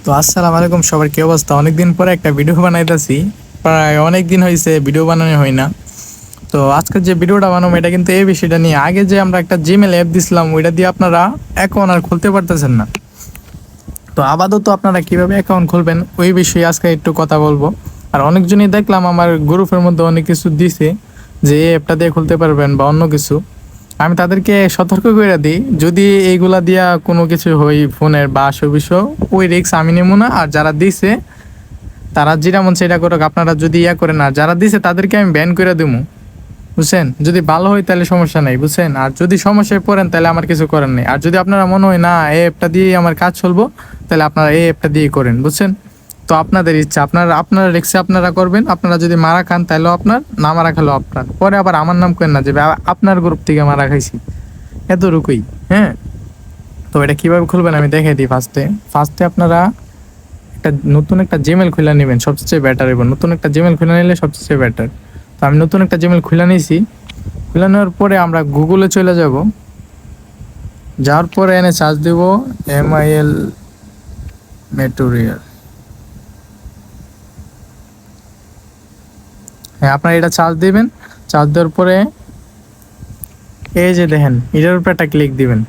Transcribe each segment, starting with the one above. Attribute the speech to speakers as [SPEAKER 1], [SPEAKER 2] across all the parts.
[SPEAKER 1] তো আসসালামু আলাইকুম সবার, কি অবস্থা? অনেকদিন পরে একটা ভিডিও বানাইতেছি। প্রায় অনেক দিন হয়েছে ভিডিও বানানো হয় না। তো আজকের যে ভিডিওটা বানাবো এটা কিন্তু এই বিষয়টা নিয়ে। আগে যে আমরা একটা জিমেল অ্যাপ দিছিলাম ওইটা দিয়ে আপনারা অ্যাকাউন্ট আর খুলতে পারতেছেন না। তো আপাতত আপনারা কিভাবে অ্যাকাউন্ট খুলবেন ওই বিষয়ে আজকে একটু কথা বলবো। আর অনেকজনই দেখলাম আমার গ্রুপের মধ্যে অনেক কিছু দিছে যে এই অ্যাপটা দিয়ে খুলতে পারবেন বা অন্য কিছু। আমি তাদেরকে সতর্ক করে দিই, যদি এইগুলা দিয়া কোনো কিছু হই ফোনের বা বিষয়, ওই রিস্ক আমি নেব না। আর যারা দিছে তারা যেটা মন সেটা করুক, আপনারা যদি ইয়া করেন। আর যারা দিছে তাদেরকে আমি ব্যান করে দেবো, বুঝছেন? যদি ভালো হয় তাহলে সমস্যা নেই, বুঝছেন? আর যদি সমস্যায় পড়েন তাহলে আমার কিছু করার নেই। আর যদি আপনারা মনে হয় না এই অ্যাপটা দিয়েই আমার কাজ চলবো, তাহলে আপনারা এই অ্যাপটা দিয়েই করেন, বুঝছেন? তো আপনাদের ইচ্ছা, আপনারা রিক্সে আপনারা করবেন। আপনারা যদি মারা খান তাহলেও আপনার, না মারা খেলেও আপনার। পরে আবার আমার নাম করেন না যে আপনার গ্রুপ থেকে মারা খাইছি, এতটুকুই। হ্যাঁ, তো এটা কিভাবে খুলবেন আমি দেখাই দিই। ফার্স্টে আপনারা নতুন একটা জিমেল খুলে নেবেন, সবচেয়ে বেটার হবে। নতুন একটা জিমেল খুলে নিলে সবচেয়ে বেটার। তো আমি নতুন একটা জিমেল খুলে নিয়েছি। খুলে নেওয়ার পরে আমরা গুগলে চলে যাব। যাওয়ার পরে এনে সার্চ দেব MIL ম্যাটেরিয়াল। হ্যাঁ, আপনারা এটা চার্জ দিবেন। চার্জ দেওয়ার পরে এই যে দেখেন, এটার উপরে একটা ক্লিক দিবেন।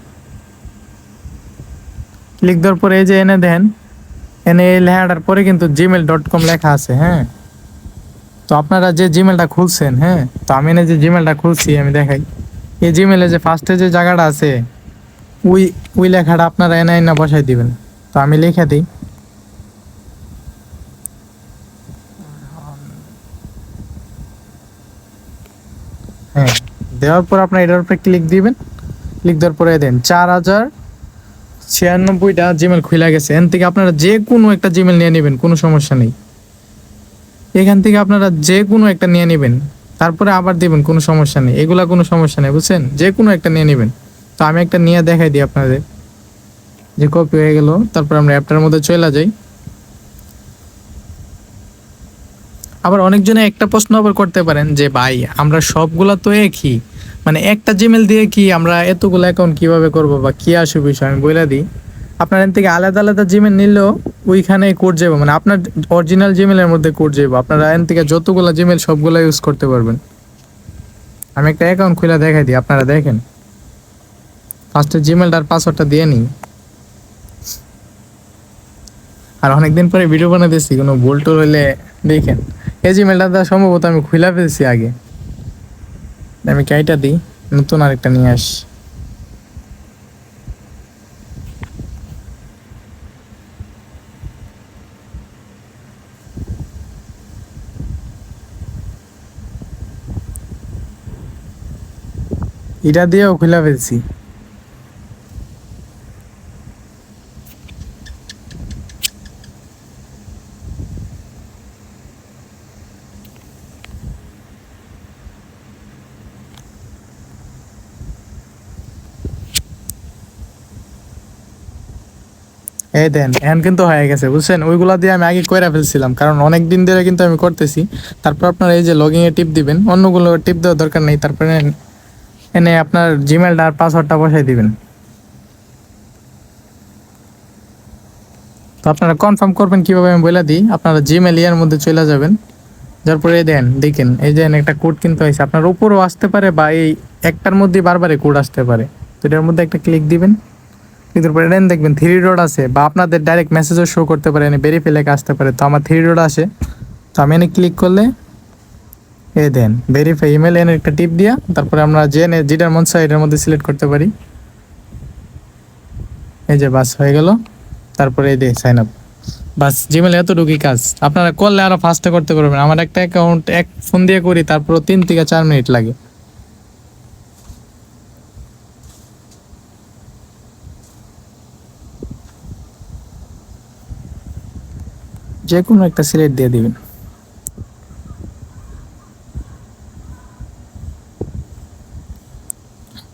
[SPEAKER 1] ক্লিক দেওয়ার পরে এই যে এনে দেখেন, এনে এই লেখাটার পরে কিন্তু gmail.com লেখা আছে। হ্যাঁ, তো আপনারা যে জিমেলটা খুলছেন, হ্যাঁ, তো আমি এনে যে জিমেলটা খুলছি আমি দেখাই। এই জিমেলে যে ফার্স্টে যে জায়গাটা আছে, ওই ওই লেখাটা আপনারা এনে এনে বসাই দিবেন। তো আমি লিখে দিই। হ্যাঁ, দেওয়ার পর আপনার এটার উপরে ক্লিক দিবেন। ক্লিক দেওয়ার পরে দেন 4096টা জিমেল খুলে গেছে। এখান থেকে আপনারা যে কোনো একটা জিমেল নিয়ে নেবেন, কোনো সমস্যা নেই। এখান থেকে আপনারা যে কোনো একটা নিয়ে নেবেন, তারপরে আবার দিবেন, কোনো সমস্যা নেই। এগুলা কোনো সমস্যা নেই, বুঝছেন? যে কোনো একটা নিয়ে নেবেন। তো আমি একটা নিয়ে দেখাই দিই আপনাদের, যে কপি হয়ে গেল। তারপর আমরা অ্যাপটার মধ্যে চলে যাই। আবার অনেকজনে একটা প্রশ্ন আবার করতে পারেন যে ভাই, আমরা সবগুলা তো একই, মানে একটা জিমেল দিয়ে কি আমরা এতগুলো অ্যাকাউন্ট কিভাবে করব বা কি আসে বিষয়। আমি বলে দিই, আপনার এখান থেকে আলাদা আলাদা জিমেল নিলেও ওইখানে কোড যাবে, মানে আপনার অরিজিনাল জিমেলের মধ্যে কোড যাবে। আপনারা এখান থেকে যতগুলো জিমেল সবগুলো ইউজ করতে পারবেন। আমি একটা অ্যাকাউন্ট খুলে দেখাই দিই, আপনারা দেখেন। ফার্স্টে জিমেলটার পাসওয়ার্ডটা দিয়ে নিই। আর অনেকদিন পরে ভিডিও বানাতেছি, কোনো ভুল টুল হলে দেখেন। এই জিমেলটা সম্ভবত আমি খুলে ফেলছি আগে। আমি কাইটা দিই, নতুন আরেকটা নিয়ে আসি। এটা দিয়েও খুলে ফেলছি। এই দেন, এখন কিন্তু হয়ে গেছে, বুঝছেন? ওইগুলা দিয়ে আমি আগে কইরা ফেলছিলাম, কারণ অনেক দিন ধরে কিন্তু আমি করতেছি। তারপর আপনার এই যে লগইন এ টিপ দিবেন, অন্যগুলো টিপ দেওয়ার দরকার নেই। তারপরে এনে আপনার জিমেলটা আর পাসওয়ার্ডটা বসাই দিবেন। তো আপনারা কনফার্ম করবেন কিভাবে আমি বলে দিই। আপনারা জিমেল ইয়ার মধ্যে চলে যাবেন। যার পরে দেন, দেখেন এই যে একটা কোড কিন্তু হয়েছে। আপনার উপরও আসতে পারে বা এই একটার মধ্যে বারবারই কোড আসতে পারে। তো এটার মধ্যে একটা ক্লিক দিবেন। ক্লিক পরে দেন, দেখবেন থ্রি ডট আছে, বা আপনাদের ডাইরেক্ট মেসেজও শো করতে পারে, এনে ভেরিফাই লেখা আসতে পারে। তো আমার থ্রি ডট আসে, তো আমি এনে ক্লিক করলে দেন ভেরিফাই ইমেল, এনে একটা টিপ দিয়া তারপরে আমরা যেটার মন চাই এটার মধ্যে সিলেক্ট করতে পারি। এই যে বাস হয়ে গেল। তারপরে এই দে সাইন আপ। বাস, জিমেল এতটুকুই কাজ। আপনারা করলে আরো ফাস্টে করতে পারবেন। আমার একটা অ্যাকাউন্ট এক ফোন দিয়ে করি, তারপর 3 থেকে 4 মিনিট লাগে। যে কোনো একটা সিলেক্ট দিয়ে দিবেন।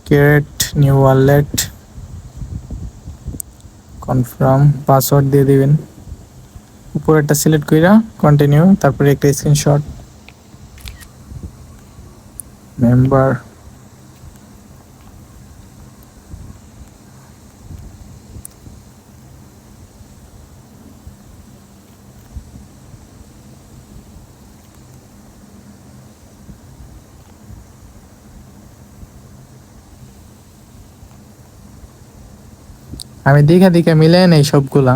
[SPEAKER 1] Create new wallet, confirm password দিয়ে দিবেন। উপরে একটা সিলেক্ট কইরা কন্টিনিউ, তারপরে একটা স্ক্রিনশট, মেম্বার, আমি দেখে দেখে মিলে নেই সবগুলা।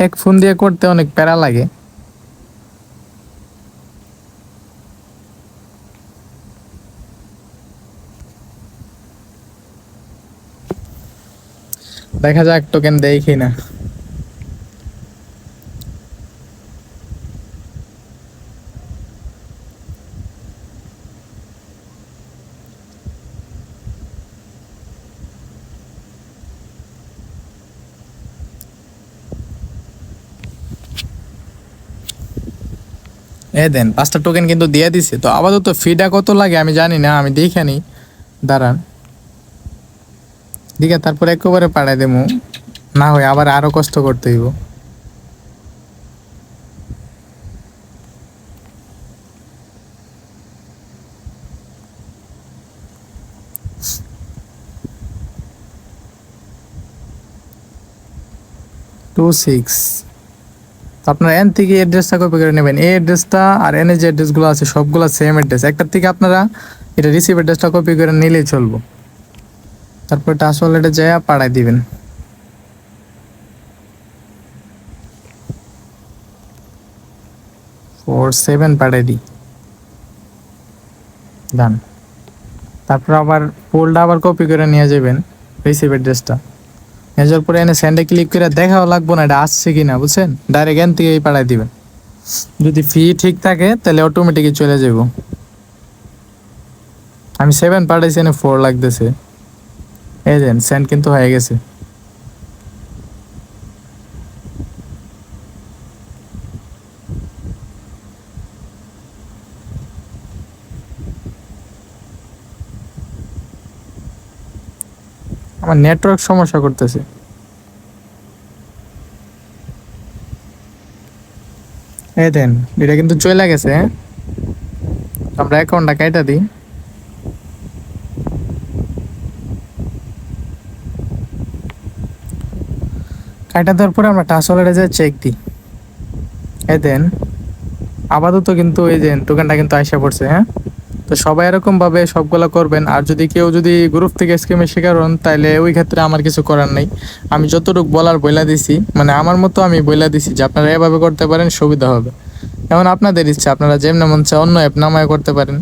[SPEAKER 1] এক ফোন দিয়ে করতে অনেক প্যারা লাগে। দেখা যাক টোকেন দেই কিনা। দেন 5টা টোকেন কিন্তু দিয়ে দিছে। তো আপাতত ফিটা কত লাগে আমি জানি না, আমি দেখে নিই, দাঁড়ান। দিকে তারপর একেবারে পাঠাই দেবো, না হয় আবার আরো কষ্ট করতে হইব। Two six. আপনারা এন থেকে অ্যাড্রেসটা কপি করে নেবেন। এই অ্যাড্রেসটা আর এনে যে অ্যাড্রেসগুলো আছে সবগুলো সেম অ্যাড্রেস। একটার থেকে আপনারা এটা রিসিভ অ্যাড্রেসটা কপি করে নিলেই চলবো। তারপর এটা আসলে এটা যায় পাঠাই দিবেন। 47 পাঠাই দিই, ডান। তারপর আবার পোলটা আবার কপি করে নিয়ে যাবেন রিসিভ অ্যাড্রেসটা। নিয়ে যাওয়ার পরে এনে সেন্ডে ক্লিক করে দেখাও লাগবো না এটা আসছে কিনা, বুঝছেন? ডাইরেক্ট এন থেকেই পাঠাই দিবেন। যদি ফি ঠিক থাকে তাহলে অটোমেটিকই চলে যাব। আমি 7 পাঠাইছি, এনে 4 লাগতেছে। এই দেন সেন্ড কিন্তু হয়ে গেছে। আমার নেটওয়ার্ক সমস্যা করতেছে। এই দেন এটা কিন্তু চলে গেছে। আমরা অ্যাকাউন্টটা কাইটা দিই। কাইটা দেওয়ার পরে আমরা টাচ ওয়ালেটে যে চেক দিই। এই দেন আপাতত কিন্তু এই যে টোকেনটা কিন্তু আইসা পড়ছে। হ্যাঁ, তো সবাই এরকম ভাবে সবগুলা করবেন। আর যদি কেউ যদি গ্রুপ থেকে স্কিমের শিকার হন তাহলে ওই ক্ষেত্রে আমার কিছু করার নেই। আমি যতটুকু বলার বইলা দিছি, মানে আমার মতো আমি বইলা দিছি যে আপনারা এভাবে করতে পারেন, সুবিধা হবে। এখন আপনাদের ইচ্ছা, আপনারা যেমন মন চায় অন্য অ্যাপ নামায় করতে পারেন।